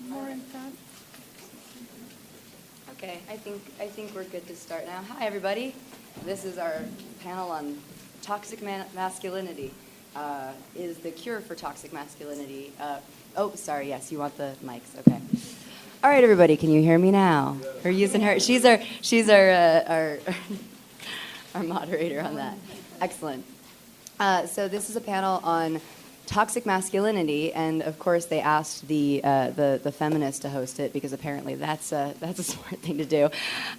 more in front. Okay, I think we're good to start now. Hi, everybody. This is our panel on toxic masculinity. Is the cure for toxic masculinity? Sorry. Yes, you want the mics. Okay. All right, everybody. Can you hear me now? We're using her. She's our our moderator on that. Excellent. So this is a panel on toxic masculinity, and of course they asked the feminist to host it because apparently that's a smart thing to do.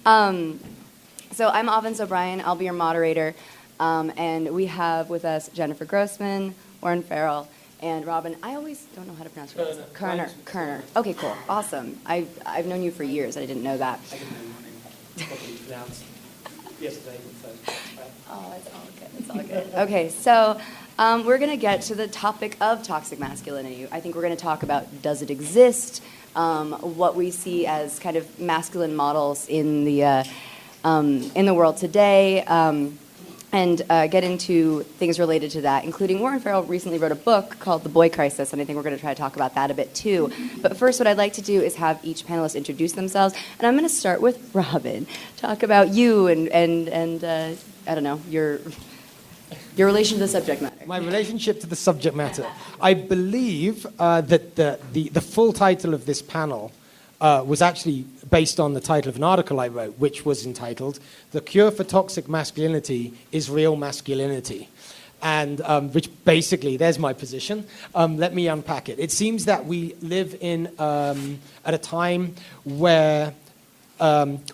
So I'm Avens O'Brien. I'll be your moderator, and we have with us Jennifer Grossman, Warren Farrell, and Robin. I always don't know how to pronounce your name. Koerner. Okay, cool, awesome. I've known you for years. I didn't know that. I didn't know your name properly pronounced yesterday. Oh, it's all good. It's all good. Okay, so we're going to get to the topic of toxic masculinity. I think we're going to talk about, does it exist, what we see as kind of masculine models in the world today, and get into things related to that, including Warren Farrell recently wrote a book called The Boy Crisis, and I think we're going to try to talk about that a bit too. But first, what I'd like to do is have each panelist introduce themselves, and I'm going to start with Robin. Talk about you and I don't know, your relation to the subject matter. My relationship to the subject matter. I believe that the full title of this panel was actually based on the title of an article I wrote, which was entitled, "The Cure for Toxic Masculinity is Real Masculinity." And which basically, there's my position. Let me unpack it. It seems that we live at a time where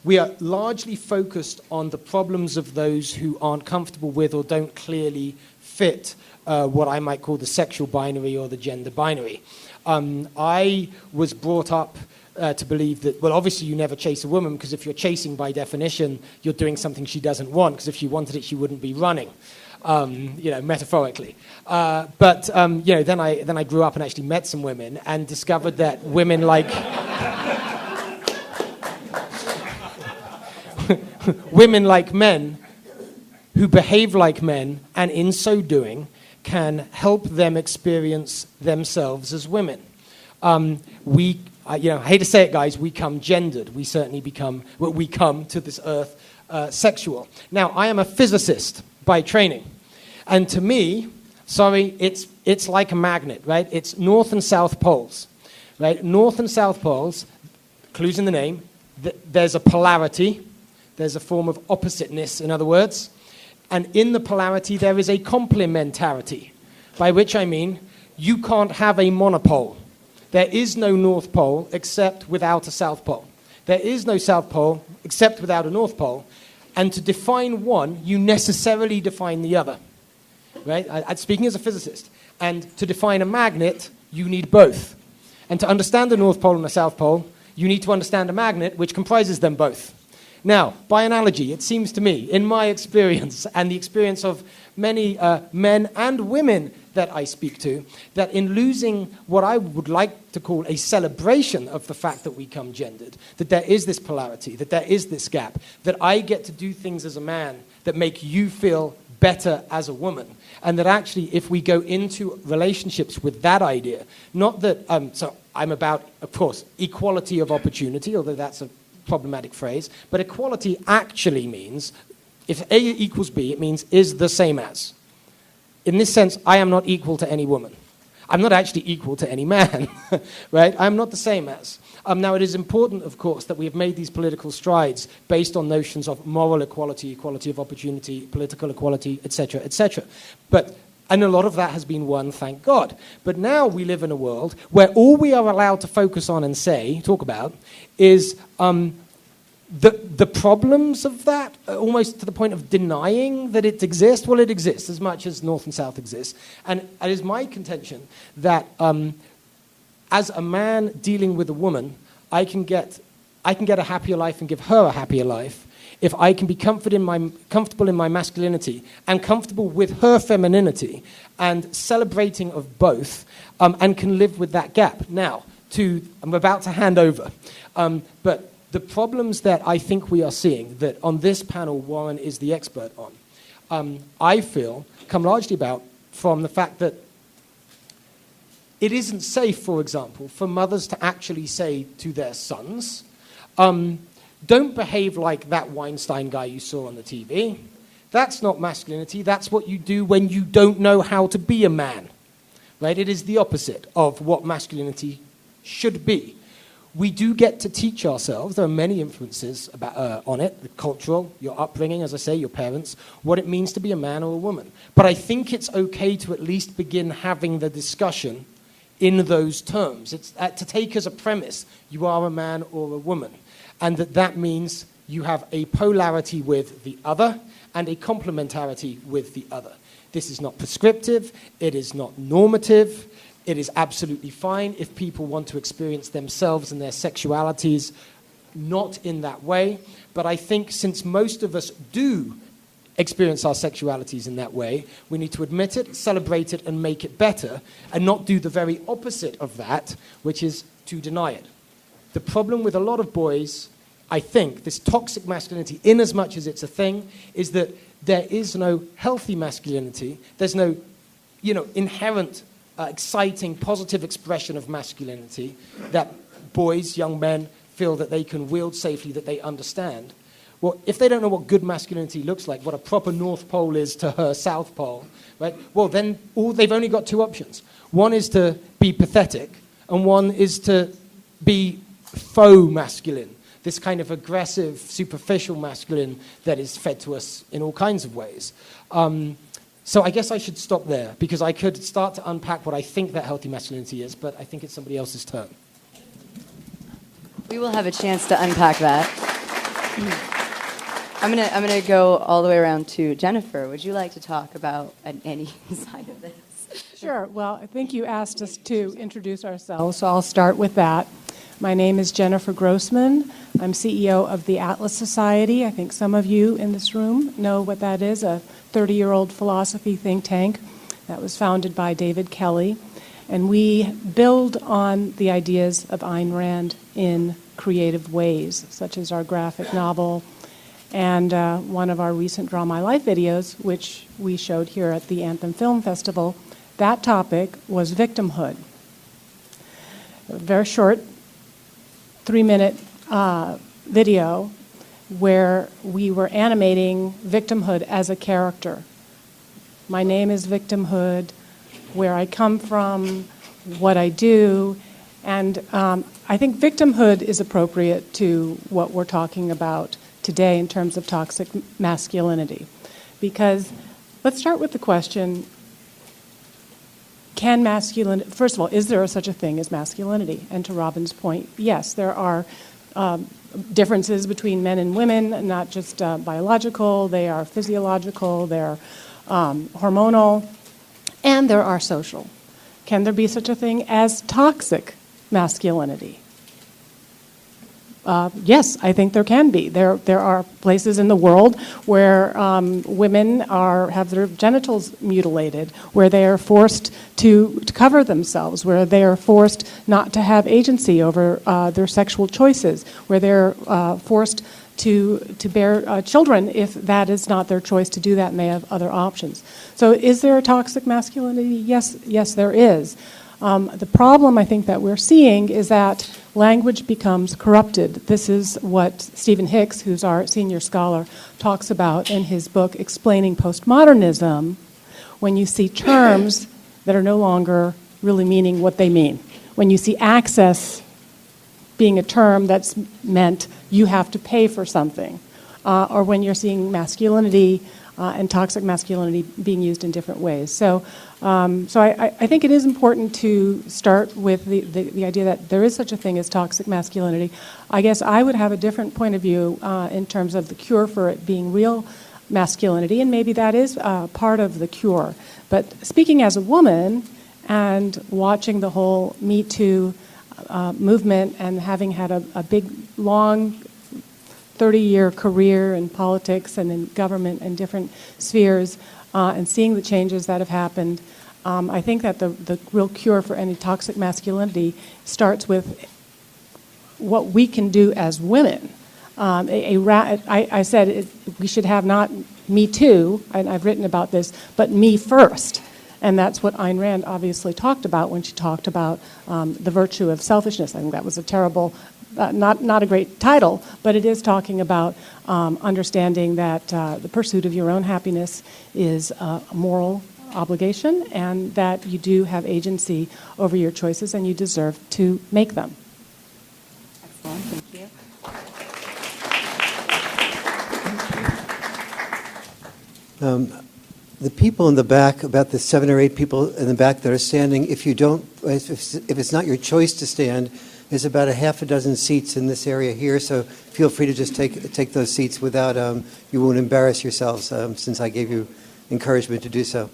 we are largely focused on the problems of those who aren't comfortable with or don't clearly fit what I might call the sexual binary or the gender binary. I was brought up to believe that, well, obviously you never chase a woman, because if you're chasing, by definition, you're doing something she doesn't want, because if she wanted it, she wouldn't be running, metaphorically. But then I grew up and actually met some women and discovered that women like... women like men who behave like men, and in so doing can help them experience themselves as women. I hate to say it, guys, we come gendered. We certainly we come to this earth sexual. Now, I am a physicist by training, and to me, it's like a magnet, right? It's north and south poles, right? North and south poles, clues in the name. There's a polarity. There's a form of oppositeness, in other words. And in the polarity, there is a complementarity, by which I mean you can't have a monopole. There is no North Pole except without a South Pole. There is no South Pole except without a North Pole. And to define one, you necessarily define the other. Right? I'm speaking as a physicist. And to define a magnet, you need both. And to understand the North Pole and the South Pole, you need to understand a magnet which comprises them both. Now, by analogy, it seems to me, in my experience and the experience of many men and women that I speak to, that in losing what I would like to call a celebration of the fact that we come gendered, that there is this polarity, that there is this gap, that I get to do things as a man that make you feel better as a woman, and that actually if we go into relationships with that idea, not that, so I'm about, of course, equality of opportunity, although that's a problematic phrase, but equality actually means, if A equals B, it means is the same as. In this sense, I am not equal to any woman. I'm not actually equal to any man, right? I'm not the same as. Now, it is important, of course, that we have made these political strides based on notions of moral equality, equality of opportunity, political equality, etc., etc. And a lot of that has been won, thank God. But now we live in a world where all we are allowed to focus on and talk about, is the problems of that, almost to the point of denying that it exists. Well, it exists as much as North and South exists. And it is my contention that as a man dealing with a woman, I can get a happier life and give her a happier life if I can be comfortable in my masculinity and comfortable with her femininity and celebrating of both, and can live with that gap. Now, I'm about to hand over, but the problems that I think we are seeing, that on this panel Warren is the expert on, I feel come largely about from the fact that it isn't safe, for example, for mothers to actually say to their sons, don't behave like that Weinstein guy you saw on the TV. That's not masculinity. That's what you do when you don't know how to be a man. Right? It is the opposite of what masculinity should be. We do get to teach ourselves, there are many influences on it, the cultural, your upbringing, as I say, your parents, what it means to be a man or a woman. But I think it's okay to at least begin having the discussion in those terms. It's to take as a premise, you are a man or a woman, and that means you have a polarity with the other and a complementarity with the other. This is not prescriptive, it is not normative. It is absolutely fine if people want to experience themselves and their sexualities not in that way. But I think since most of us do experience our sexualities in that way, we need to admit it, celebrate it, and make it better, and not do the very opposite of that, which is to deny it. The problem with a lot of boys, I think, this toxic masculinity, in as much as it's a thing, is that there is no healthy masculinity. There's no, inherent exciting, positive expression of masculinity that boys, young men, feel that they can wield safely, that they understand. Well, if they don't know what good masculinity looks like, what a proper North Pole is to her South Pole, right? Well, then they've only got two options. One is to be pathetic, and one is to be faux masculine, this kind of aggressive, superficial masculine that is fed to us in all kinds of ways. So I guess I should stop there, because I could start to unpack what I think that healthy masculinity is, but I think it's somebody else's turn. We will have a chance to unpack that. I'm gonna go all the way around to Jennifer. Would you like to talk about any side of this? Sure. Well, I think you asked us to introduce ourselves, so I'll start with that. My name is Jennifer Grossman. I'm CEO of the Atlas Society. I think some of you in this room know what that is, a 30-year-old philosophy think tank that was founded by David Kelly. And we build on the ideas of Ayn Rand in creative ways, such as our graphic novel and one of our recent Draw My Life videos, which we showed here at the Anthem Film Festival. That topic was victimhood. A very short 3-minute video where we were animating victimhood as a character. My name is Victimhood, where I come from, what I do, and I think victimhood is appropriate to what we're talking about today in terms of toxic masculinity. Because let's start with the question, first of all, is there such a thing as masculinity? And to Robin's point, yes, there are differences between men and women, not just biological, they are physiological, they're hormonal, and there are social. Can there be such a thing as toxic masculinity? Yes, I think there can be. There are places in the world where women have their genitals mutilated, where they are forced to cover themselves, where they are forced not to have agency over their sexual choices, where they're forced to bear children if that is not their choice to do that and they have other options. So is there a toxic masculinity? Yes, there is. The problem I think that we're seeing is that language becomes corrupted. This is what Stephen Hicks, who's our senior scholar, talks about in his book Explaining Postmodernism, when you see terms that are no longer really meaning what they mean. When you see access being a term that's meant you have to pay for something, or when you're seeing masculinity and toxic masculinity being used in different ways. So I think it is important to start with the idea that there is such a thing as toxic masculinity. I guess I would have a different point of view in terms of the cure for it being real masculinity, and maybe that is part of the cure. But speaking as a woman and watching the whole Me Too movement and having had a big, long 30-year career in politics and in government and different spheres, and seeing the changes that have happened, I think that the real cure for any toxic masculinity starts with what we can do as women. I said we should have not Me Too, and I've written about this, but me first. And that's what Ayn Rand obviously talked about when she talked about the virtue of selfishness. I think that was a terrible, not a great title, but it is talking about understanding that the pursuit of your own happiness is a moral obligation, and that you do have agency over your choices and you deserve to make them. Excellent, thank you. The people in the back, about the 7 or 8 people in the back that are standing, if it's not your choice to stand, there's about a half a dozen seats in this area here, so feel free to just take those seats without, you won't embarrass yourselves since I gave you encouragement to do so.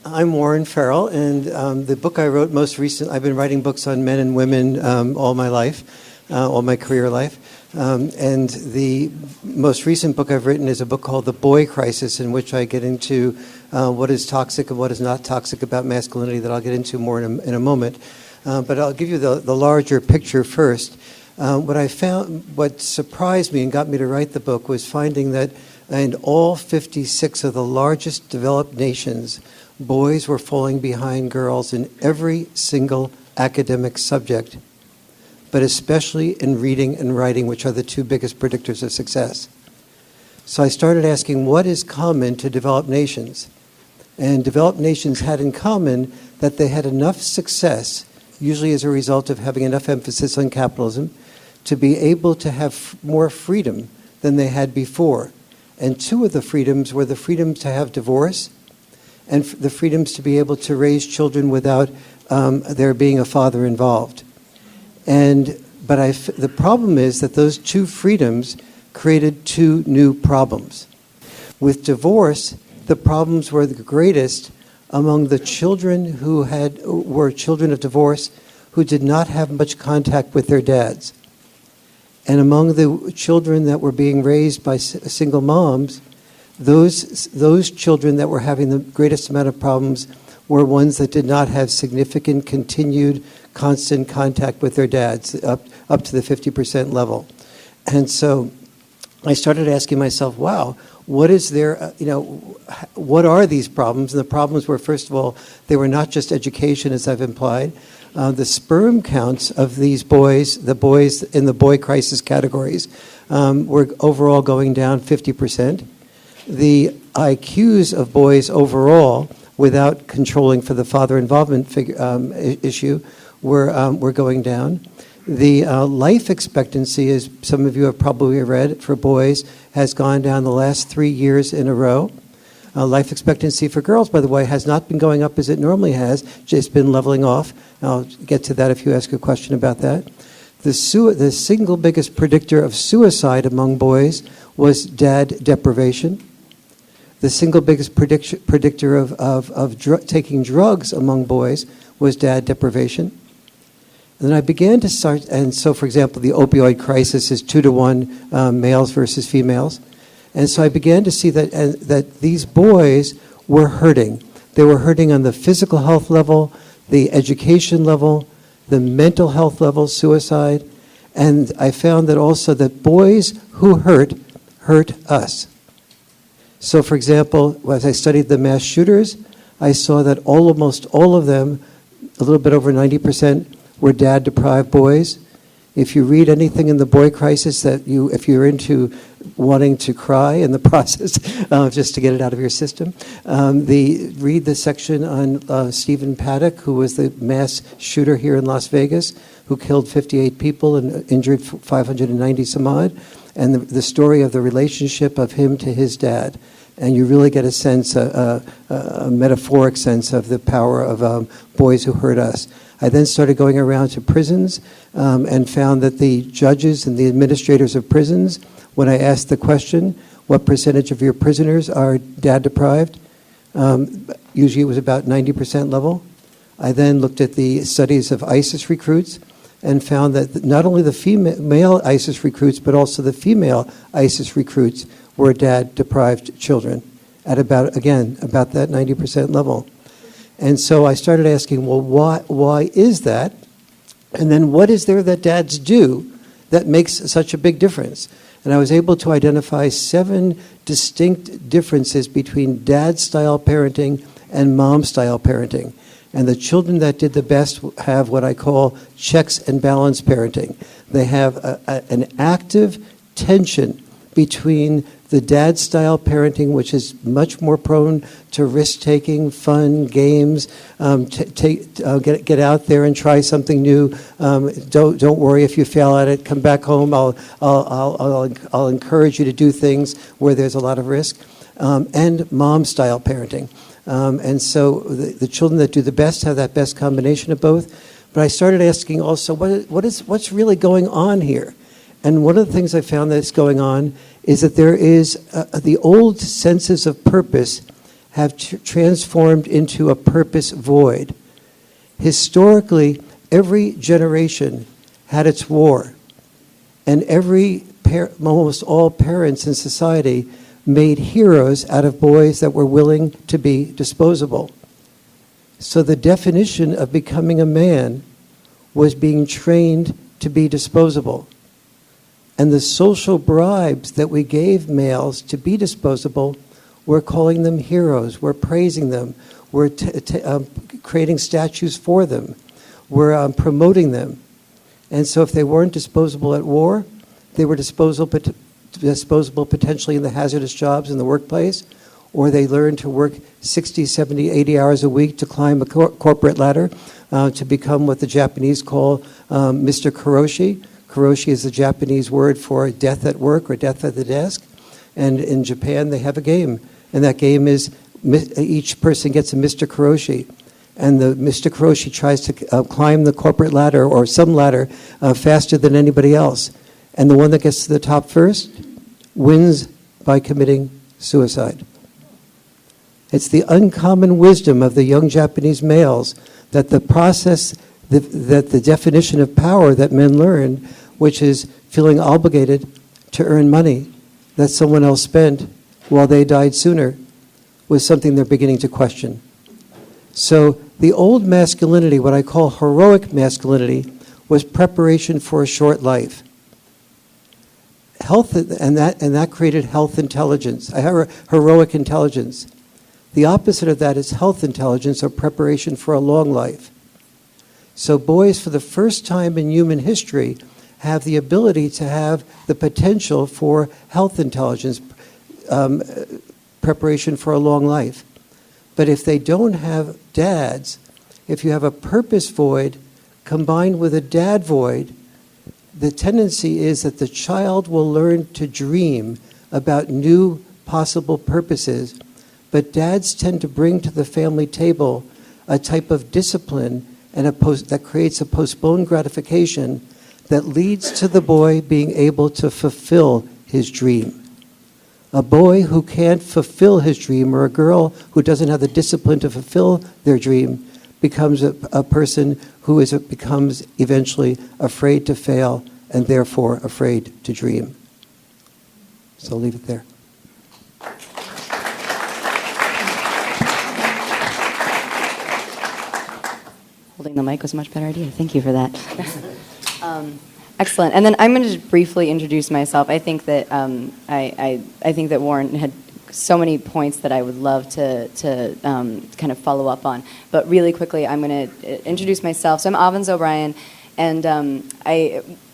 I'm Warren Farrell, and the book I wrote most recently, I've been writing books on men and women all my life, all my career life. And the most recent book I've written is a book called The Boy Crisis, in which I get into what is toxic and what is not toxic about masculinity, that I'll get into more in a moment. But I'll give you the larger picture first. What I found, what surprised me and got me to write the book, was finding that in all 56 of the largest developed nations, boys were falling behind girls in every single academic subject, but especially in reading and writing, which are the 2 biggest predictors of success. So I started asking, what is common to developed nations? And developed nations had in common that they had enough success, usually as a result of having enough emphasis on capitalism, to be able to have more freedom than they had before. And 2 of the freedoms were the freedom to have divorce and the freedoms to be able to raise children without there being a father involved. But the problem is that those 2 freedoms created 2 new problems. With divorce, the problems were the greatest among the children who were children of divorce who did not have much contact with their dads. And among the children that were being raised by single moms, those children that were having the greatest amount of problems were ones that did not have significant, continued, constant contact with their dads, up to the 50% level. And so I started asking myself, wow, what is there, what are these problems? And the problems were, first of all, they were not just education, as I've implied. The sperm counts of these boys, the boys in the boy crisis categories, were overall going down 50%. The IQs of boys overall, without controlling for the father involvement issue, were going down. The life expectancy, as some of you have probably read, for boys has gone down the last 3 years in a row. Life expectancy for girls, by the way, has not been going up as it normally has, just been leveling off. I'll get to that if you ask a question about that. The single biggest predictor of suicide among boys was dad deprivation. The single biggest predictor of taking drugs among boys was dad deprivation. And then I began to start, and so, for example, the opioid crisis is 2 to 1 males versus females. And so I began to see that these boys were hurting. They were hurting on the physical health level, the education level, the mental health level, suicide. And I found that also that boys who hurt us. So, for example, as I studied the mass shooters, I saw that almost all of them, a little bit over 90%, were dad-deprived boys. If you read anything in the boy crisis if you're into wanting to cry in the process, just to get it out of your system, read the section on Stephen Paddock, who was the mass shooter here in Las Vegas, who killed 58 people and injured 590 some odd, and the story of the relationship of him to his dad. And you really get a sense, a metaphoric sense of the power of boys who hurt us. I then started going around to prisons and found that the judges and the administrators of prisons, when I asked the question, what percentage of your prisoners are dad-deprived? Usually it was about 90% level. I then looked at the studies of ISIS recruits and found that not only the male ISIS recruits, but also the female ISIS recruits were dad-deprived children at about that 90% level. And so I started asking, well, why is that? And then what is there that dads do that makes such a big difference? And I was able to identify 7 distinct differences between dad-style parenting and mom-style parenting. And the children that did the best have what I call checks and balance parenting. They have an active tension between the dad-style parenting, which is much more prone to risk-taking, fun, games, get out there and try something new. Don't worry if you fail at it. Come back home. I'll encourage you to do things where there's a lot of risk. And mom-style parenting. And so the children that do the best have that best combination of both. But I started asking also, what's really going on here? And one of the things I found that's going on is that there is the old senses of purpose have transformed into a purpose void. Historically, every generation had its war, and almost all parents in society made heroes out of boys that were willing to be disposable. So the definition of becoming a man was being trained to be disposable. And the social bribes that we gave males to be disposable, we're calling them heroes, we're praising them, we're creating statues for them, we're promoting them. And so if they weren't disposable at war, they were disposable potentially in the hazardous jobs in the workplace, or they learned to work 60, 70, 80 hours a week to climb a corporate ladder to become what the Japanese call Mr. Karoshi. Karoshi is the Japanese word for death at work or death at the desk. And in Japan, they have a game. And that game is each person gets a Mr. Karoshi. And the Mr. Karoshi tries to climb the corporate ladder or some ladder faster than anybody else. And the one that gets to the top first wins by committing suicide. It's the uncommon wisdom of the young Japanese males that the process, that the definition of power that men learn, which is feeling obligated to earn money that someone else spent while they died sooner, was something they're beginning to question. So the old masculinity, what I call heroic masculinity, was preparation for a short life. Health, and that created health intelligence, heroic intelligence. The opposite of that is health intelligence or preparation for a long life. So boys, for the first time in human history, have the ability to have the potential for health intelligence, preparation for a long life. But if they don't have dads, if you have a purpose void combined with a dad void, the tendency is that the child will learn to dream about new possible purposes, but dads tend to bring to the family table a type of discipline and that creates a postponed gratification that leads to the boy being able to fulfill his dream. A boy who can't fulfill his dream, or a girl who doesn't have the discipline to fulfill their dream, becomes a person who becomes eventually afraid to fail and therefore afraid to dream. So I'll leave it there. Holding the mic was a much better idea. Thank you for that. Excellent. And then I'm going to just briefly introduce myself. I think that I think that Warren had so many points that I would love to kind of follow up on. But really quickly, I'm going to introduce myself. So I'm Avens O'Brien, and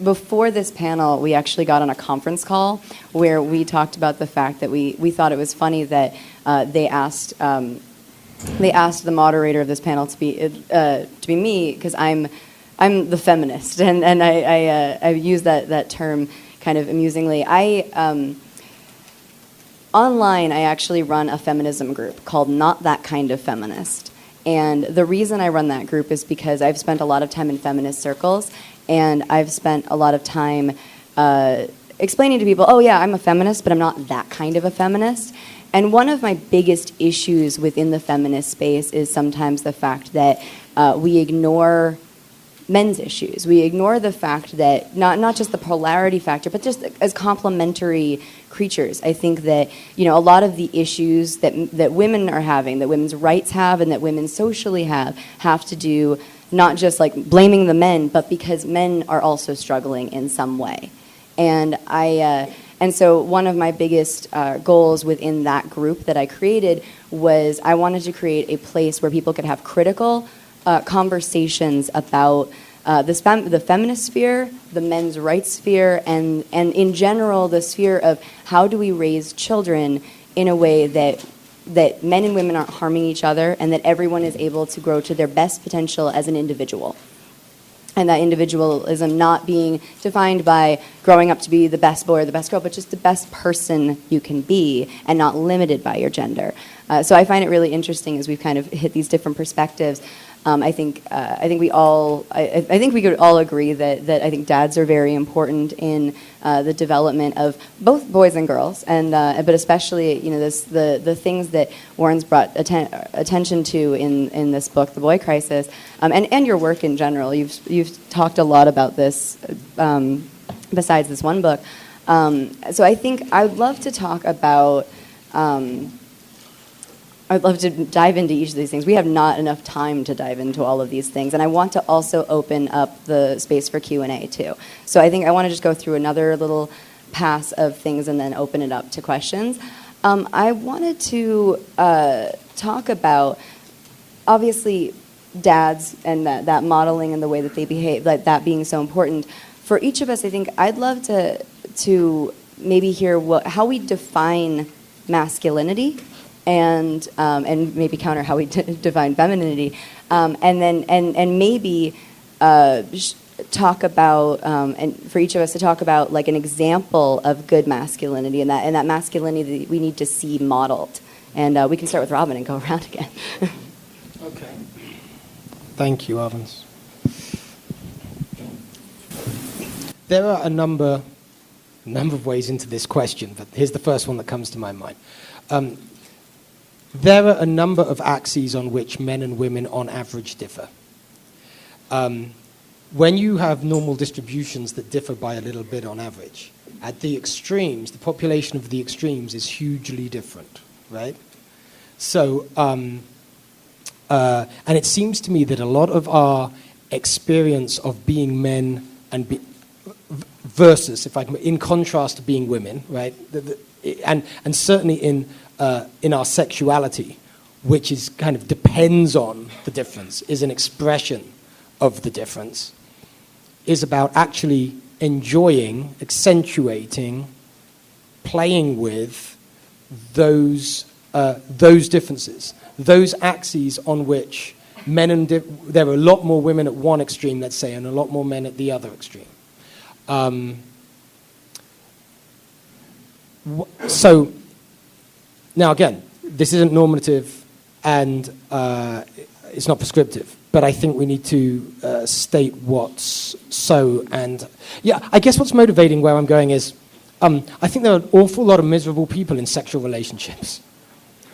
before this panel, we actually got on a conference call where we talked about the fact that we thought it was funny that they asked the moderator of this panel to be me, because I'm the feminist, and I use that term kind of amusingly. Online, I actually run a feminism group called Not That Kind of Feminist. And the reason I run that group is because I've spent a lot of time in feminist circles, and I've spent a lot of time explaining to people, oh yeah, I'm a feminist, but I'm not that kind of a feminist. And one of my biggest issues within the feminist space is sometimes the fact that we ignore men's issues. We ignore the fact that, not just the polarity factor, but just as complementary creatures. I think that, a lot of the issues that women are having, that women's rights have, and that women socially have to do not just like blaming the men, but because men are also struggling in some way. And And so one of my biggest goals within that group that I created was I wanted to create a place where people could have critical conversations about the feminist sphere, the men's rights sphere, and in general the sphere of how do we raise children in a way that men and women aren't harming each other, and that everyone is able to grow to their best potential as an individual. And that individualism not being defined by growing up to be the best boy or the best girl, but just the best person you can be, and not limited by your gender. So I find it really interesting as we've kind of hit these different perspectives. I think we could all agree that I think dads are very important in the development of both boys and girls, and but especially the things that Warren's brought attention to in this book, The Boy Crisis, and your work in general. You've talked a lot about this besides this one book. So I think I'd love to talk about. I'd love to dive into each of these things. We have not enough time to dive into all of these things. And I want to also open up the space for Q&A too. So I think I want to just go through another little pass of things and then open it up to questions. I wanted to talk about, obviously, dads and that modeling and the way that they behave, like that being so important. For each of us, I think I'd love to maybe hear how we define masculinity, and maybe counter how we define femininity, and maybe talk about, and for each of us to talk about like an example of good masculinity, and that masculinity that we need to see modeled. And we can start with Robin and go around again. Okay. Thank you, Arvins. There are a number of ways into this question, but here's the first one that comes to my mind. There are a number of axes on which men and women on average differ. When you have normal distributions that differ by a little bit on average, at the extremes, the population of the extremes is hugely different, right? So, and it seems to me that a lot of our experience of being men and versus, if I can, in contrast to being women, right? And certainly in our sexuality, which is kind of depends on the difference, is an expression of the difference, is about actually enjoying, accentuating, playing with those differences, those axes on which there are a lot more women at one extreme, let's say, and a lot more men at the other extreme. So, now again, this isn't normative and it's not prescriptive, but I think we need to state what's so. And yeah, I guess what's motivating where I'm going is I think there are an awful lot of miserable people in sexual relationships,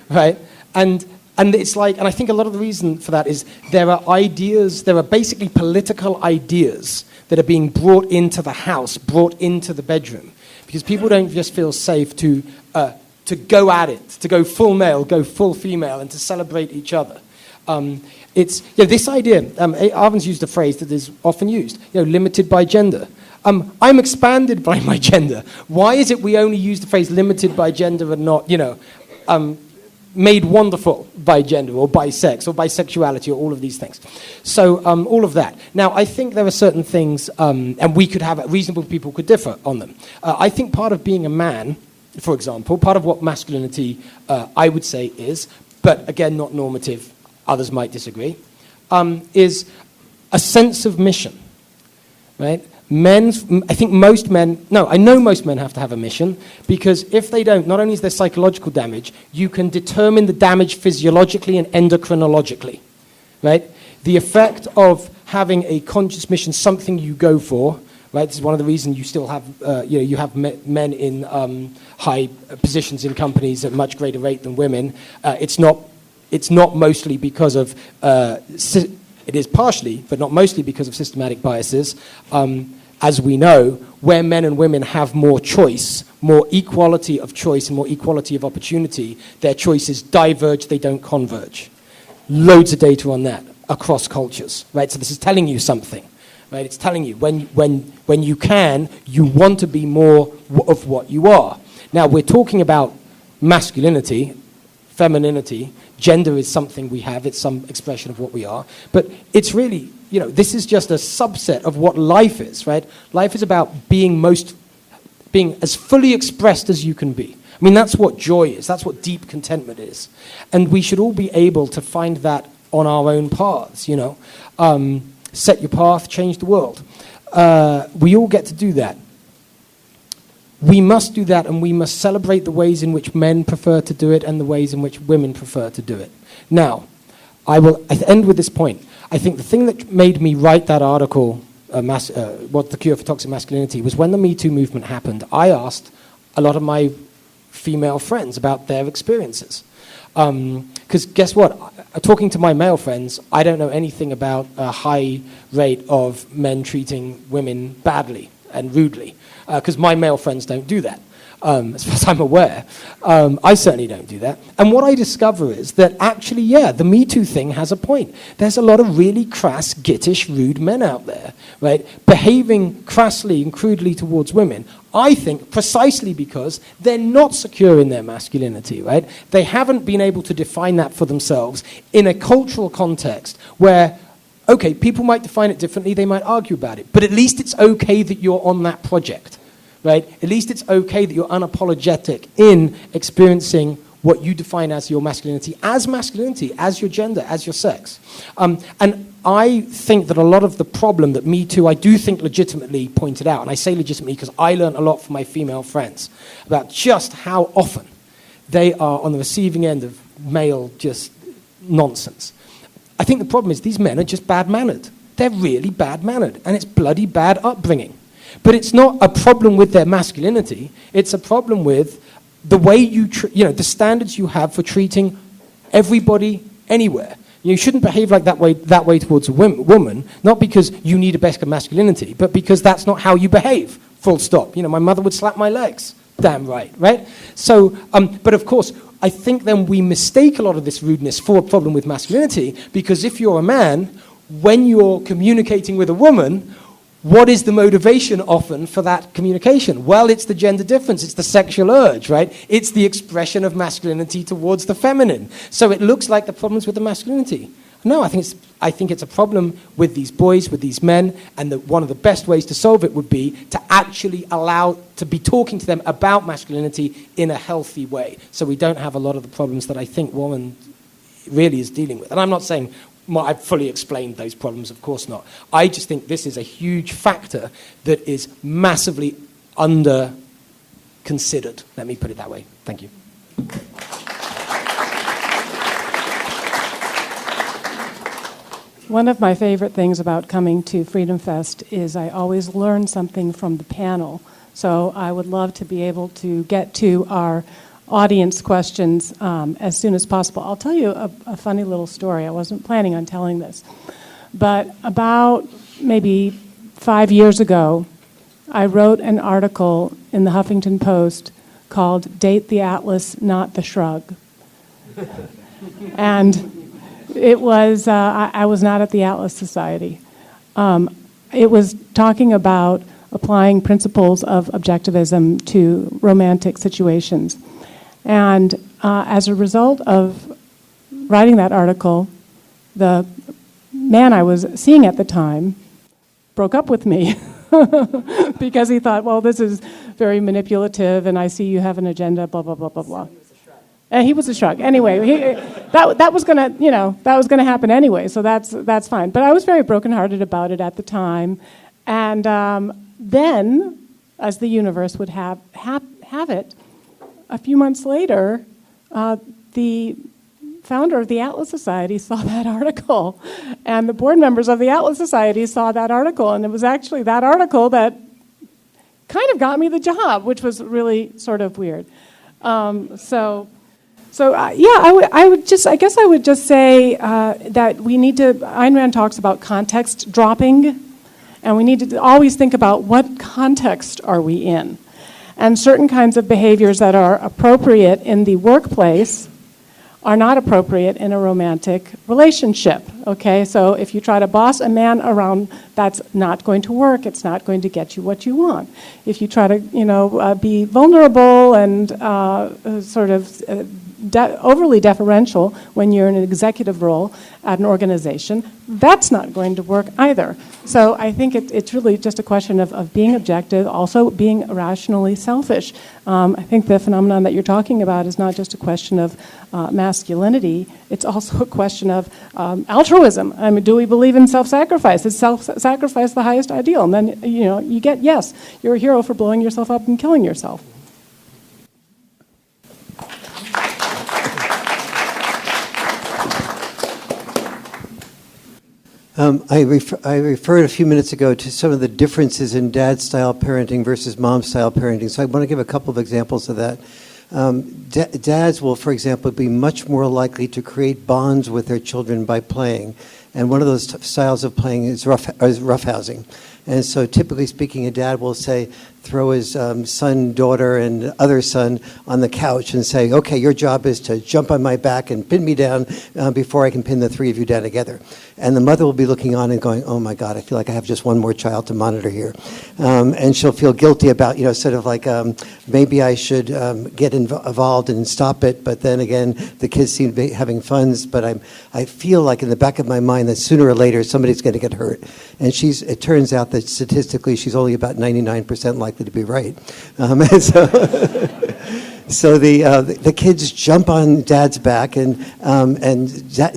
right? And it's like, and I think a lot of the reason for that is there are basically political ideas that are being brought into the house, brought into the bedroom, because people don't just feel safe to go at it, to go full male, go full female, and to celebrate each other. It's this idea. Arvin's used a phrase that is often used. Limited by gender. I'm expanded by my gender. Why is it we only use the phrase limited by gender and not, made wonderful by gender or by sex or by sexuality or all of these things? So all of that. Now, I think there are certain things, and we could have reasonable people could differ on them. I think part of being a man, for example, part of what masculinity, I would say is, but again, not normative, others might disagree, is a sense of mission, right? I know most men have to have a mission, because if they don't, not only is there psychological damage, you can determine the damage physiologically and endocrinologically, right? The effect of having a conscious mission, something you go for, right? This is one of the reasons you still have, you have men in high positions in companies at a much greater rate than women. It's not mostly because of, it is partially, but not mostly because of systematic biases. As we know, where men and women have more choice, more equality of choice and more equality of opportunity, their choices diverge, they don't converge. Loads of data on that across cultures, right? So this is telling you something, right? It's telling you when you can, you want to be more of what you are. Now, we're talking about masculinity, femininity. Gender is something we have. It's some expression of what we are. But it's really, this is just a subset of what life is, right? Life is about being as fully expressed as you can be. I mean, that's what joy is. That's what deep contentment is. And we should all be able to find that on our own paths, set your path, change the world. We all get to do that. We must do that, and we must celebrate the ways in which men prefer to do it and the ways in which women prefer to do it. Now, I will end with this point. I think the thing that made me write that article, What the Cure for Toxic Masculinity, was when the Me Too movement happened, I asked a lot of my female friends about their experiences. Because guess what? Talking to my male friends, I don't know anything about a high rate of men treating women badly and rudely. Because my male friends don't do that, as far as I'm aware. I certainly don't do that. And what I discover is that actually, the Me Too thing has a point. There's a lot of really crass, gittish, rude men out there, right, behaving crassly and crudely towards women. I think precisely because they're not secure in their masculinity, right? They haven't been able to define that for themselves in a cultural context where, okay, people might define it differently, they might argue about it, but at least it's okay that you're on that project, right? At least it's okay that you're unapologetic in experiencing what you define as your masculinity, as your gender, as your sex. And I think that a lot of the problem that Me Too, I do think legitimately pointed out, and I say legitimately because I learned a lot from my female friends about just how often they are on the receiving end of male just nonsense. I think the problem is these men are just bad-mannered. They're really bad-mannered, and it's bloody bad upbringing. But it's not a problem with their masculinity. It's a problem with the way the standards you have for treating everybody anywhere. You shouldn't behave like that way towards a woman, not because you need a better masculinity, but because that's not how you behave, full stop. My mother would slap my legs. Damn right? So, but of course, I think then we mistake a lot of this rudeness for a problem with masculinity, because if you're a man, when you're communicating with a woman, what is the motivation often for that communication? Well, it's the gender difference. It's the sexual urge, right? It's the expression of masculinity towards the feminine. So it looks like the problem's with the masculinity. No, I think it's a problem with these boys, with these men, and that one of the best ways to solve it would be to actually allow to be talking to them about masculinity in a healthy way, so we don't have a lot of the problems that I think woman really is dealing with. And I'm not saying I've fully explained those problems, of course not. I just think this is a huge factor that is massively under-considered. Let me put it that way. Thank you. One of my favorite things about coming to FreedomFest is I always learn something from the panel. So I would love to be able to get to our audience questions as soon as possible. I'll tell you a funny little story. I wasn't planning on telling this. But about maybe 5 years ago, I wrote an article in the Huffington Post called Date the Atlas, Not the Shrug. And it was, I was not at the Atlas Society. It was talking about applying principles of objectivism to romantic situations. And as a result of writing that article, the man I was seeing at the time broke up with me because he thought, well, this is very manipulative, and I see you have an agenda, blah, blah, blah, blah, blah. And he was a shrug. Anyway, that was gonna happen anyway, so that's fine. But I was very brokenhearted about it at the time. And then, as the universe would have it, a few months later, the founder of the Atlas Society saw that article, and the board members of the Atlas Society saw that article, and it was actually that article that kind of got me the job, which was really sort of weird. I guess I would just say that we need to. Ayn Rand talks about context dropping, and we need to always think about what context are we in. And certain kinds of behaviors that are appropriate in the workplace are not appropriate in a romantic relationship, okay? So if you try to boss a man around, that's not going to work. It's not going to get you what you want. If you try to, be vulnerable and overly deferential when you're in an executive role at an organization, that's not going to work either. So I think it's really just a question of being objective, also being rationally selfish. I think the phenomenon that you're talking about is not just a question of masculinity, it's also a question of altruism. I mean, do we believe in self-sacrifice? Is self-sacrifice the highest ideal? And then, you get, yes, you're a hero for blowing yourself up and killing yourself. I referred a few minutes ago to some of the differences in dad-style parenting versus mom-style parenting. So I want to give a couple of examples of that. Dads will, for example, be much more likely to create bonds with their children by playing. And one of those styles of playing is roughhousing. And so typically speaking, a dad will say, throw his son, daughter, and other son on the couch and say, okay, your job is to jump on my back and pin me down before I can pin the three of you down together. And the mother will be looking on and going, oh my God, I feel like I have just one more child to monitor here. And she'll feel guilty about, sort of like, maybe I should get involved and stop it. But then again, the kids seem to be having fun, but I feel like in the back of my mind that sooner or later somebody's going to get hurt. And it turns out that statistically she's only about 99% likely to be right. And so the kids jump on dad's back, and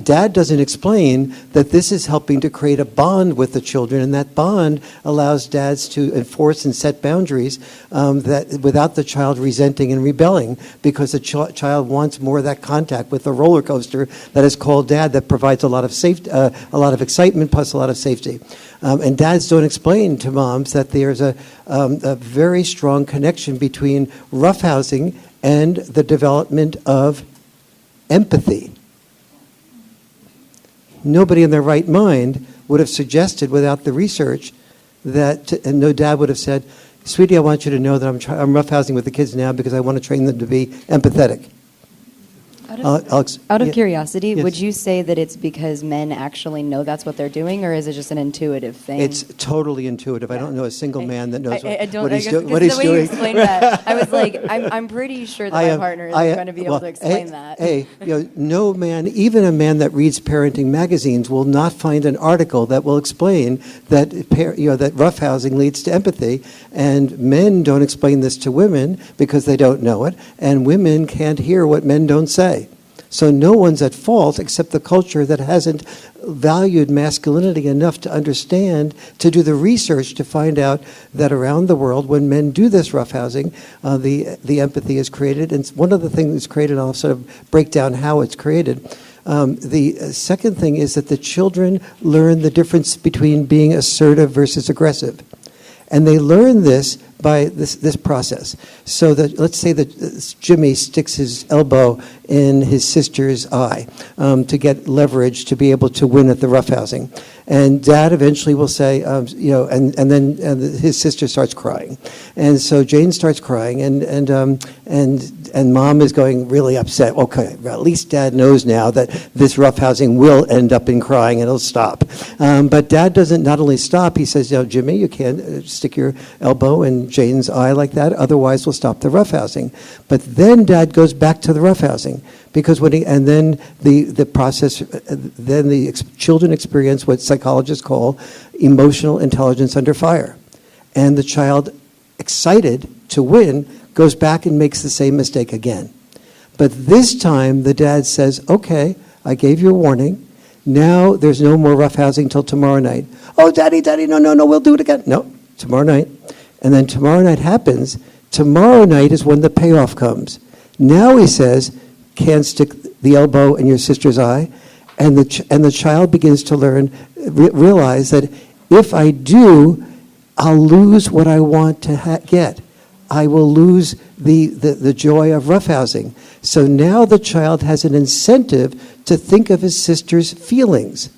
dad doesn't explain that this is helping to create a bond with the children, and that bond allows dads to enforce and set boundaries that without the child resenting and rebelling, because the child wants more of that contact with the roller coaster that is called dad, that provides a lot of safety, a lot of excitement plus a lot of safety. And dads don't explain to moms that there's a very strong connection between roughhousing and the development of empathy. Nobody in their right mind would have suggested, without the research, and no dad would have said, sweetie, I want you to know that I'm roughhousing with the kids now because I want to train them to be empathetic. Out of curiosity, yes. Would you say that it's because men actually know that's what they're doing, or is it just an intuitive thing? It's totally intuitive. I don't know a single man that knows what he's doing. What The he's way you doing. explained that, I was like, I'm pretty sure that my partner is going to be able to explain that. No man, even a man that reads parenting magazines, will not find an article that will explain that that roughhousing leads to empathy. And men don't explain this to women because they don't know it, and women can't hear what men don't say. So no one's at fault except the culture that hasn't valued masculinity enough to understand, to do the research to find out that around the world, when men do this roughhousing, the empathy is created. And one of the things that's created, I'll sort of break down how it's created. The second thing is that the children learn the difference between being assertive versus aggressive. And they learn this by this process. So that, let's say that Jimmy sticks his elbow in his sister's eye to get leverage to be able to win at the roughhousing. And dad eventually will say, and then his sister starts crying. And so Jane starts crying, and mom is going really upset. Okay, well, at least dad knows now that this roughhousing will end up in crying and it'll stop. But dad doesn't not only stop, he says, Jimmy, you can't stick your elbow in Jane's eye like that, otherwise we'll stop the roughhousing. But then dad goes back to the roughhousing, because then the process, then the children experience what psychologists call emotional intelligence under fire. And the child, excited to win, goes back and makes the same mistake again. But this time the dad says, okay, I gave you a warning. Now there's no more roughhousing till tomorrow night. Oh, daddy, no, we'll do it again. No, tomorrow night. And then tomorrow night happens. Tomorrow night is when the payoff comes. Now he says, can't stick the elbow in your sister's eye. And the child begins to realize that if I do, I'll lose what I want to get. I will lose the joy of roughhousing. So now the child has an incentive to think of his sister's feelings,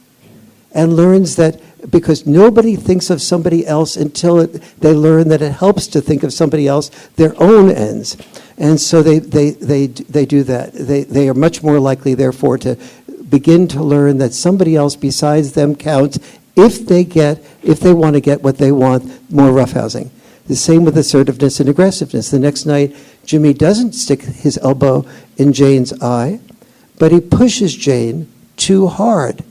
and learns that, because nobody thinks of somebody else until they learn that it helps to think of somebody else, their own ends. And so they do that. They are much more likely, therefore, to begin to learn that somebody else besides them counts if they want to get what they want, more roughhousing. The same with assertiveness and aggressiveness. The next night, Jimmy doesn't stick his elbow in Jane's eye, but he pushes Jane too hard.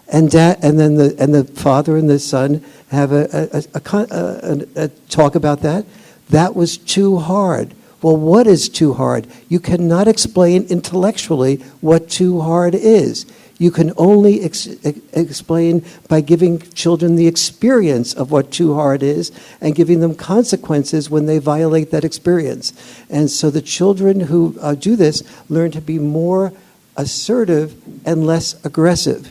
And then the father and the son have a talk about that. That was too hard. Well, what is too hard? You cannot explain intellectually what too hard is. You can only explain by giving children the experience of what too hard is and giving them consequences when they violate that experience. And so the children who do this learn to be more assertive and less aggressive.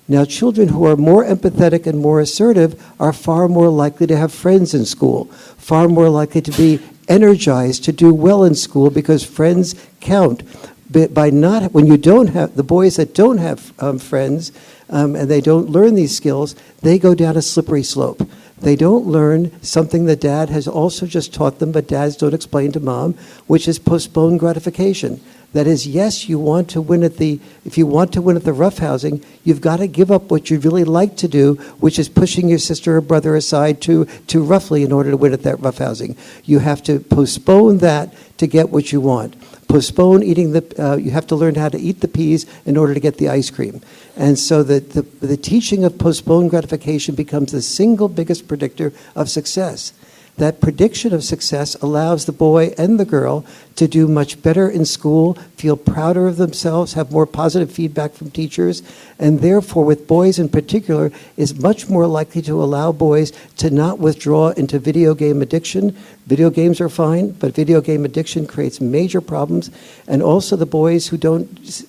Now, children who are more empathetic and more assertive are far more likely to have friends in school, far more likely to be energized to do well in school because friends count. But when you don't have, the boys that don't have friends and they don't learn these skills, they go down a slippery slope. They don't learn something that dad has also just taught them, but dads don't explain to mom, which is postponed gratification. That is, yes, if you want to win at the roughhousing, you've got to give up what you'd really like to do, which is pushing your sister or brother aside too roughly in order to win at that roughhousing. You have to postpone that to get what you want. Postpone eating you have to learn how to eat the peas in order to get the ice cream. And so the teaching of postponed gratification becomes the single biggest predictor of success. That prediction of success allows the boy and the girl to do much better in school, feel prouder of themselves, have more positive feedback from teachers, and therefore, with boys in particular, is much more likely to allow boys to not withdraw into video game addiction. Video games are fine, but video game addiction creates major problems. And also the boys who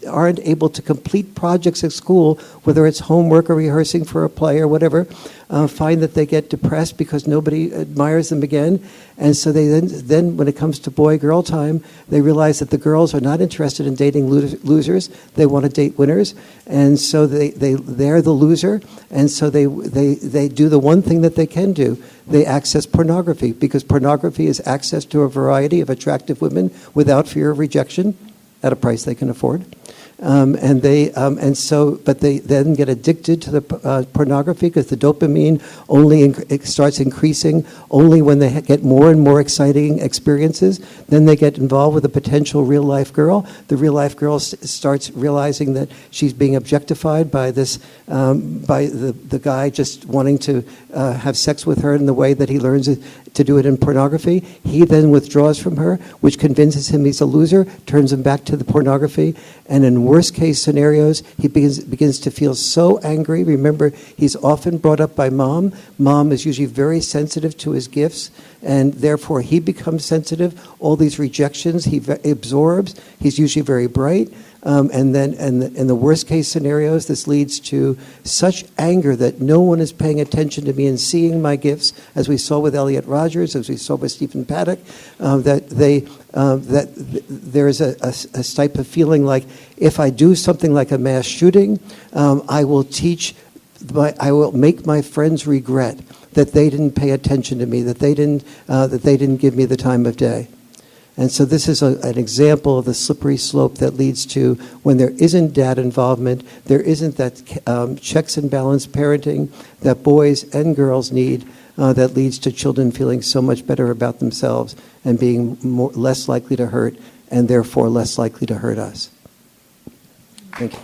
aren't able to complete projects at school, whether it's homework or rehearsing for a play or whatever, find that they get depressed because nobody admires them again. And so they then when it comes to boy-girl time, they realize that the girls are not interested in dating losers. They want to date winners. And so they're the loser. And so they do the one thing that they can do. They access pornography, because pornography is access to a variety of attractive women without fear of rejection at a price they can afford. But they then get addicted to the pornography because the dopamine it starts increasing only when they get more and more exciting experiences. Then they get involved with a potential real-life girl. The real-life girl starts realizing that she's being objectified by by the guy just wanting to have sex with her in the way that he learns to do it in pornography. He then withdraws from her, which convinces him he's a loser, turns him back to the pornography, and in worst case scenarios, he begins to feel so angry. Remember, he's often brought up by mom. Mom is usually very sensitive to his gifts, and therefore he becomes sensitive. All these rejections he absorbs. He's usually very bright. And then in the worst case scenarios, this leads to such anger that no one is paying attention to me and seeing my gifts, as we saw with Elliot Rodgers, as we saw with Stephen Paddock, that there is a type of feeling like, if I do something like a mass shooting, I will make my friends regret that they didn't pay attention to me, that they didn't give me the time of day. And so this is an example of the slippery slope that leads to, when there isn't dad involvement, there isn't that checks and balance parenting that boys and girls need, that leads to children feeling so much better about themselves and being less likely to hurt, and therefore less likely to hurt us. Thank you.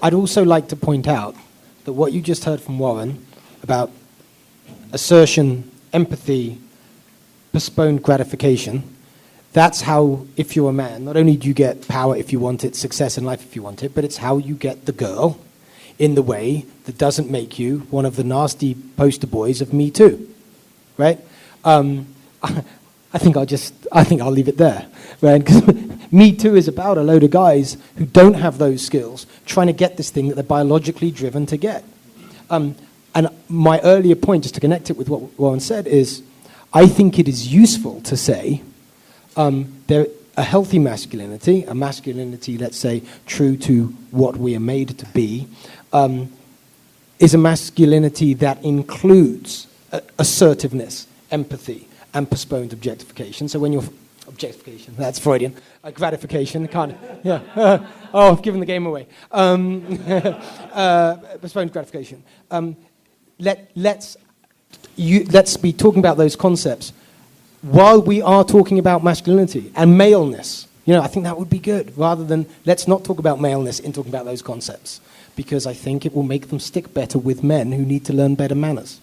I'd also like to point out that what you just heard from Warren about assertion, empathy, postponed gratification, that's how, if you're a man, not only do you get power if you want it, success in life if you want it, but it's how you get the girl in the way that doesn't make you one of the nasty poster boys of Me Too, right? I think I'll leave it there, right? Because Me Too is about a load of guys who don't have those skills trying to get this thing that they're biologically driven to get. And my earlier point, just to connect it with what Warren said, is I think it is useful to say a healthy masculinity, a masculinity, let's say, true to what we are made to be, is a masculinity that includes assertiveness, empathy, and postponed objectification. So when you're objectification, that's Freudian. Gratification, can't, yeah. Oh, I've given the game away. Postponed gratification. Let's be talking about those concepts while we are talking about masculinity and maleness. I think that would be good, rather than let's not talk about maleness in talking about those concepts, because I think it will make them stick better with men who need to learn better manners.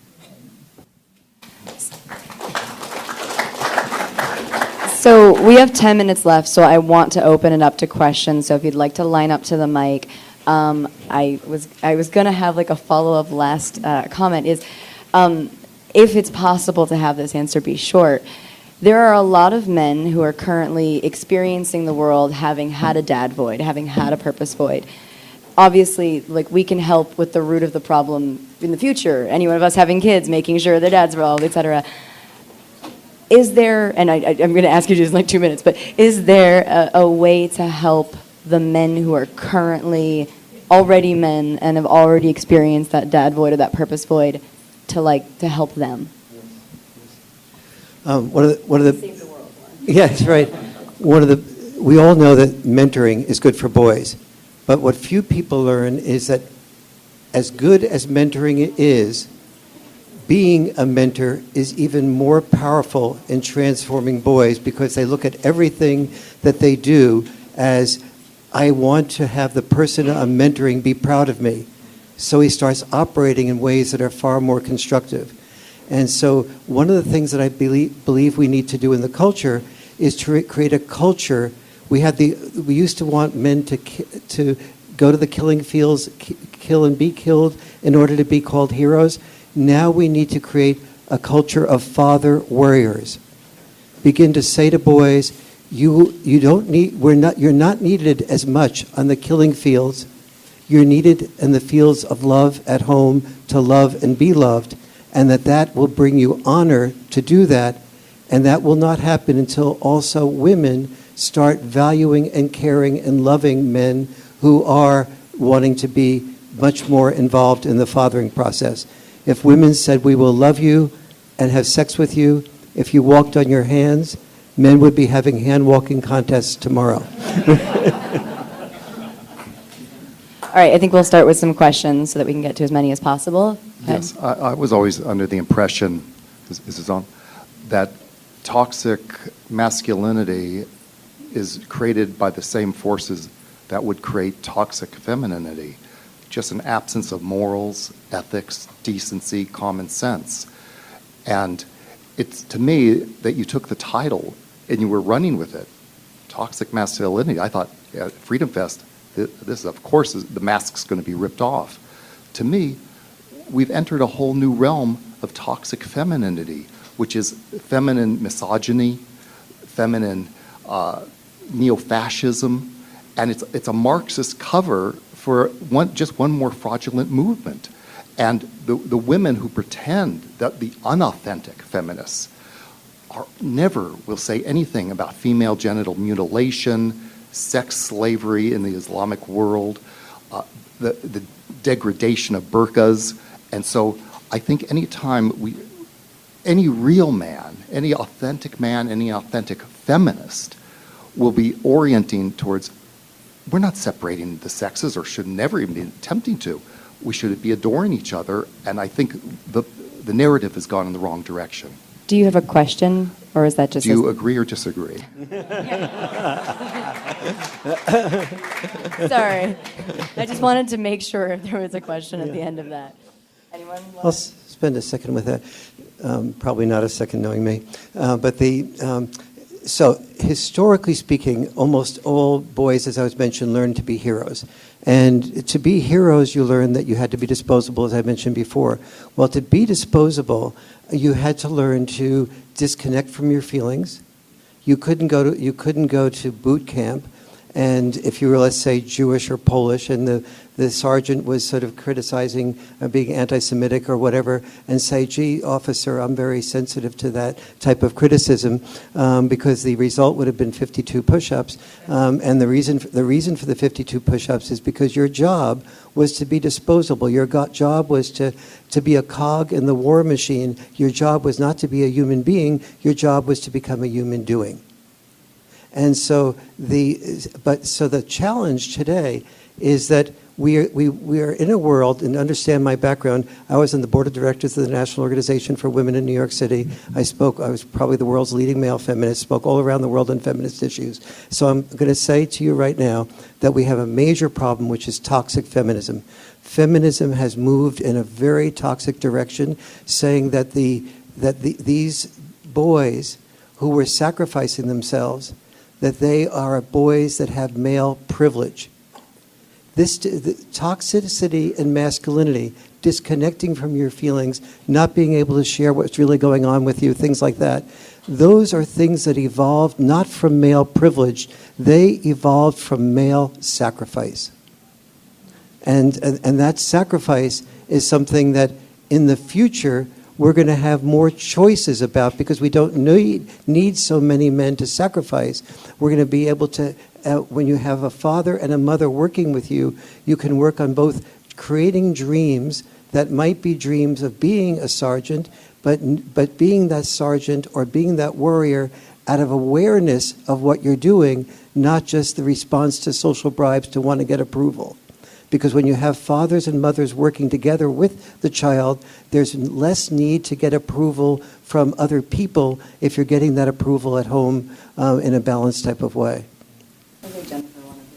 So we have 10 minutes left, so I want to open it up to questions. So if you'd like to line up to the mic, I was going to have like a follow-up last comment is, if it's possible to have this answer be short, there are a lot of men who are currently experiencing the world having had a dad void, having had a purpose void. Obviously, like, we can help with the root of the problem in the future. Any one of us having kids, making sure their dad's involved, etc. Is there, and I'm going to ask you to do this in like 2 minutes, but is there a way to help the men who are currently already men and have already experienced that dad void or that purpose void to help them? One of the Save the world. Yeah, that's right. We all know that mentoring is good for boys, but what few people learn is that as good as mentoring is, being a mentor is even more powerful in transforming boys, because they look at everything that they do as, I want to have the person I'm mentoring be proud of me. So he starts operating in ways that are far more constructive. And so one of the things that I believe we need to do in the culture is to create a culture. We used to want men to go to the killing fields, kill and be killed in order to be called heroes. Now we need to create a culture of father warriors. Begin to say to boys, you're not needed as much on the killing fields. You're needed in the fields of love at home to love and be loved, and that will bring you honor to do that, and that will not happen until also women start valuing and caring and loving men who are wanting to be much more involved in the fathering process. If women said, we will love you and have sex with you if you walked on your hands, men would be having hand-walking contests tomorrow. All right, I think we'll start with some questions so that we can get to as many as possible. Yes, I was always under the impression, is this on, that toxic masculinity is created by the same forces that would create toxic femininity. Just an absence of morals, ethics, decency, common sense. And it's to me that you took the title and you were running with it. Toxic masculinity. I thought at FreedomFest, this of course the mask's going to be ripped off. To me, we've entered a whole new realm of toxic femininity, which is feminine misogyny, feminine neo-fascism, and it's a Marxist cover for just one more fraudulent movement. And the women who pretend that the unauthentic feminists never will say anything about female genital mutilation, sex slavery in the Islamic world, the degradation of burqas. And so I think any real man, any authentic feminist will be orienting towards, we're not separating the sexes, or should never even be attempting to. We should be adoring each other, and I think the narrative has gone in the wrong direction. Do you have a question, or is that just... Do you agree or disagree? Sorry. I just wanted to make sure if there was a question at the end of that. Anyone? I'll spend a second with that. Probably not a second knowing me. So historically speaking, almost all boys, as I was mentioned, learn to be heroes. And to be heroes, you learn that you had to be disposable, as I mentioned before. Well, to be disposable, you had to learn to disconnect from your feelings. You couldn't go to boot camp And if you were, let's say, Jewish or Polish, and the sergeant was sort of criticizing being anti-Semitic or whatever, and say, gee, officer, I'm very sensitive to that type of criticism, because the result would have been 52 push-ups. And the reason for the 52 push-ups is because your job was to be disposable. Your job was to be a cog in the war machine. Your job was not to be a human being. Your job was to become a human doing. And so the challenge today is that we are in a world, and understand my background, I was on the board of directors of the National Organization for Women in New York City. I was probably the world's leading male feminist, spoke all around the world on feminist issues. So I'm going to say to you right now that we have a major problem, which is toxic feminism. Feminism has moved in a very toxic direction, saying that these boys who were sacrificing themselves, that they are boys that have male privilege. The toxicity and masculinity, disconnecting from your feelings, not being able to share what's really going on with you, things like that, those are things that evolved not from male privilege, they evolved from male sacrifice. And that sacrifice is something that in the future we're going to have more choices about, because we don't need so many men to sacrifice. We're going to be able to, when you have a father and a mother working with you, you can work on both creating dreams that might be dreams of being a sergeant, but being that sergeant or being that warrior out of awareness of what you're doing, not just the response to social bribes to want to get approval. Because when you have fathers and mothers working together with the child, there's less need to get approval from other people if you're getting that approval at home in a balanced type of way.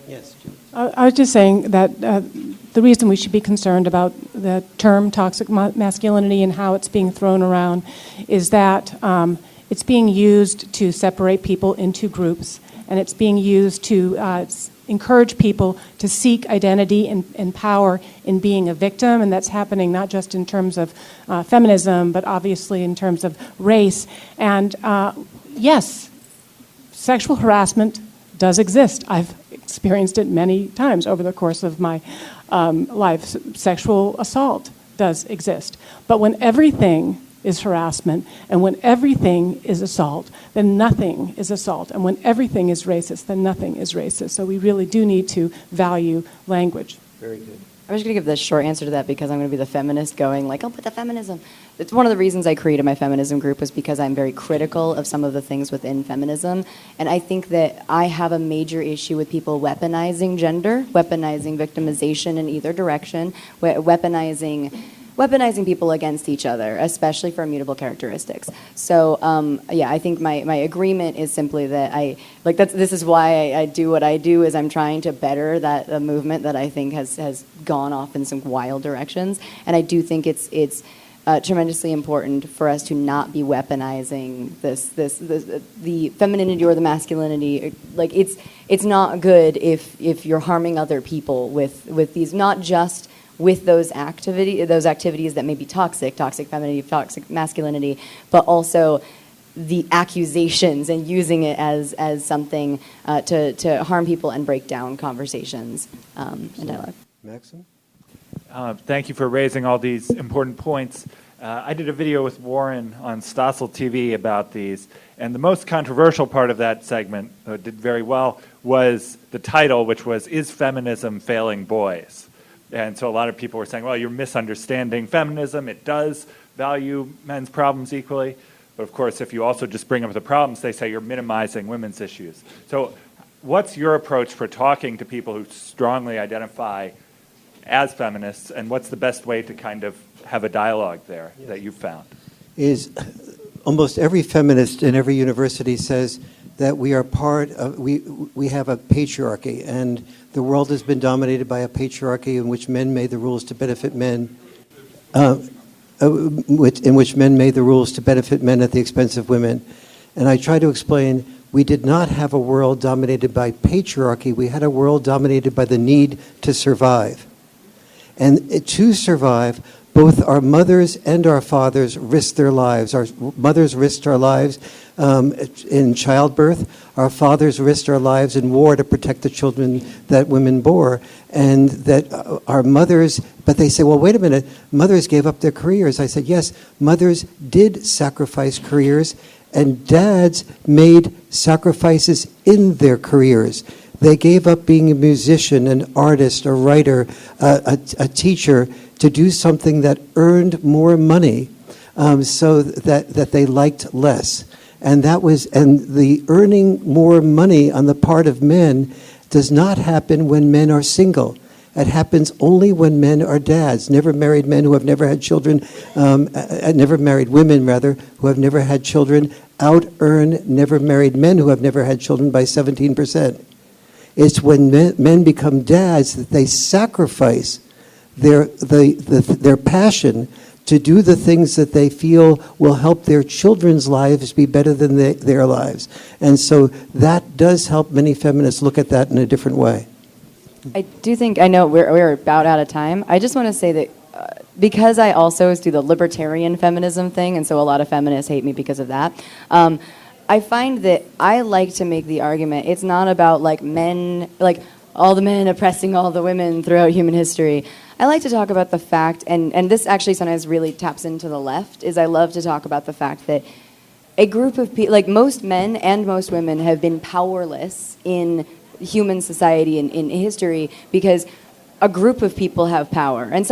Yes. I was just saying that the reason we should be concerned about the term toxic masculinity and how it's being thrown around is that it's being used to separate people into groups, and it's being used to encourage people to seek identity and power in being a victim, and that's happening not just in terms of feminism, but obviously in terms of race. And yes, sexual harassment does exist. I've experienced it many times over the course of my life. Sexual assault does exist. But when everything is harassment, and when everything is assault, then nothing is assault. And when everything is racist, then nothing is racist. So we really do need to value language. Very good. I'm just going to give the short answer to that because I'm going to be the feminist going like, oh, but the feminism. It's one of the reasons I created my feminism group was because I'm very critical of some of the things within feminism. And I think that I have a major issue with people weaponizing gender, weaponizing victimization in either direction, weaponizing people against each other, especially for immutable characteristics. So, I think my agreement is simply that this is why I do what I do, is I'm trying to better that movement that I think has gone off in some wild directions. And I do think it's tremendously important for us to not be weaponizing the femininity or the masculinity. Like it's not good if you're harming other people with these, not just with those activities that may be toxic femininity, toxic masculinity, but also the accusations and using it as something to harm people and break down conversations and dialogue. Maxim? Thank you for raising all these important points. I did a video with Warren on Stossel TV about these, and the most controversial part of that segment, did very well, was the title, which was, "Is Feminism Failing Boys?" And so a lot of people were saying, well, you're misunderstanding feminism. It does value men's problems equally. But of course, if you also just bring up the problems, they say you're minimizing women's issues. So what's your approach for talking to people who strongly identify as feminists, and what's the best way to kind of have a dialogue there that you've found? Is almost every feminist in every university says that we are part of, we have a patriarchy, and the world has been dominated by a patriarchy in which men made the rules to benefit men, in which men made the rules to benefit men at the expense of women. And I try to explain, we did not have a world dominated by patriarchy, we had a world dominated by the need to survive. And to survive, both our mothers and our fathers risked their lives. Our mothers risked our lives in childbirth. Our fathers risked our lives in war to protect the children that women bore, and that our mothers, but they say, well, wait a minute, mothers gave up their careers. I said, yes, mothers did sacrifice careers, and dads made sacrifices in their careers. They gave up being a musician, an artist, a writer, a teacher, to do something that earned more money, so that they liked less. And the earning more money on the part of men does not happen when men are single. It happens only when men are dads. Never married men who have never had children, never married women, rather, who have never had children, out-earn never married men who have never had children by 17%. It's when men become dads that they sacrifice their passion to do the things that they feel will help their children's lives be better than their lives. And so that does help many feminists look at that in a different way. I do think, I know we're about out of time. I just want to say that because I also do the libertarian feminism thing, and so a lot of feminists hate me because of that, I find that I like to make the argument, it's not about like men, like all the men oppressing all the women throughout human history. I like to talk about the fact, and this actually sometimes really taps into the left, is I love to talk about the fact that a group of people, like most men and most women, have been powerless in human society and in history because a group of people have power. And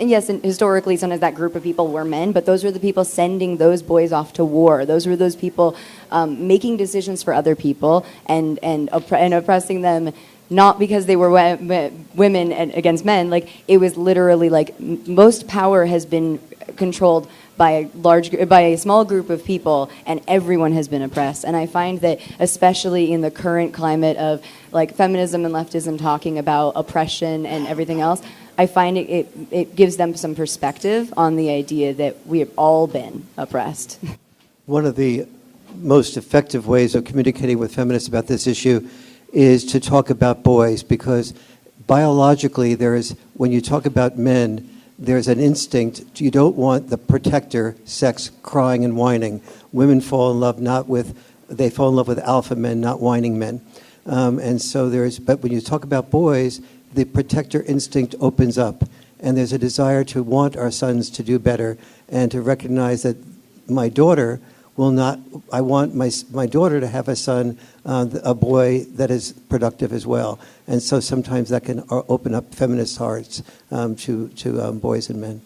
yes, and historically sometimes that group of people were men, but those were the people sending those boys off to war. Those were those people making decisions for other people and oppressing them, not because they were women against men. Like, it was literally like most power has been controlled by a small group of people, and everyone has been oppressed. And I find that, especially in the current climate of like feminism and leftism talking about oppression and everything else, I find it gives them some perspective on the idea that we have all been oppressed. One of the most effective ways of communicating with feminists about this issue is to talk about boys, because biologically when you talk about men, there's an instinct. You don't want the protector sex crying and whining. Women fall in love they fall in love with alpha men, not whining men. But when you talk about boys, the protector instinct opens up, and there's a desire to want our sons to do better and to recognize that my daughter I want my daughter to have a son, a boy that is productive as well. And so sometimes that can open up feminist hearts to boys and men.